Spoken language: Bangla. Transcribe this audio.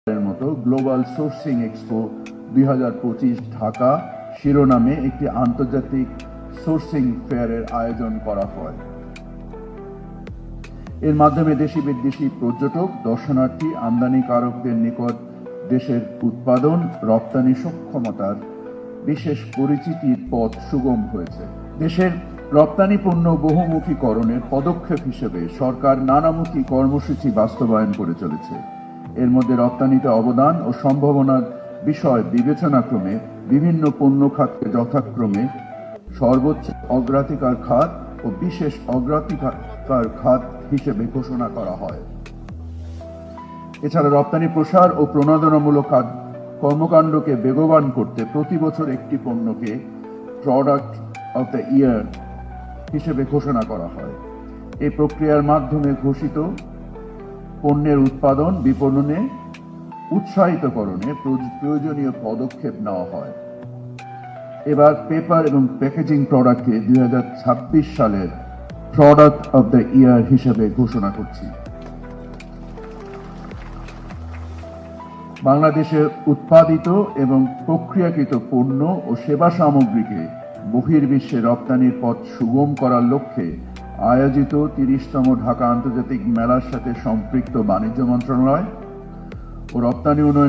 এর মতো গ্লোবাল সোর্সিং এক্সপো 2025 ঢাকা শিরোনামে একটি আন্তর্জাতিক সোর্সিং ফেয়ারের আয়োজন করা হয়। এর মাধ্যমে দেশি বিদেশি পর্যটক, দর্শনার্থী, আমদানিকারকদের নিকট দেশের উৎপাদন রপ্তানি সক্ষমতার বিশেষ পরিচিতির পথ সুগম হয়েছে। দেশের রপ্তানি পণ্য বহুমুখীকরণের পদক্ষেপ হিসেবে সরকার নানামুখী কর্মসূচি বাস্তবায়ন করে চলেছে। এর মধ্যে রপ্তানিতে অবদান ও সম্ভাবনার বিষয় বিবেচনাক্রমে বিভিন্ন পণ্য খাতকে যথাক্রমে সর্বোচ্চ অগ্রাধিকার খাত ও বিশেষ অগ্রাধিকার খাত হিসেবে ঘোষণা করা হয়। এছাড়া রপ্তানি প্রসার ও প্রণোদনামূলক কর্মকাণ্ডকে বেগবান করতে প্রতি বছর একটি পণ্যকে প্রোডাক্ট অফ দ্য ইয়ার হিসেবে ঘোষণা করা হয়। এই প্রক্রিয়ার মাধ্যমে ঘোষিত পণ্যের উৎপাদন বিপণনে উৎসাহিতকরণে প্রয়োজনীয় পদক্ষেপ নেওয়া হয়। এবার পেপার এবং প্যাকেজিং প্রোডাক্টকে 2026 সালের প্রোডাক্ট অফ দ্য ইয়ার হিসেবে ঘোষণা করছি। বাংলাদেশে উৎপাদিত এবং প্রক্রিয়াকৃত পণ্য ও সেবা সামগ্রীকে বহির্বিশ্বে রপ্তানির পথ সুগম করার লক্ষ্যে আয়োজিত 30তম ঢাকা আন্তর্জাতিক মেলার সাথে সম্পৃক্ত বাণিজ্য মন্ত্রণালয় ও রপ্তানি উন্নয়ন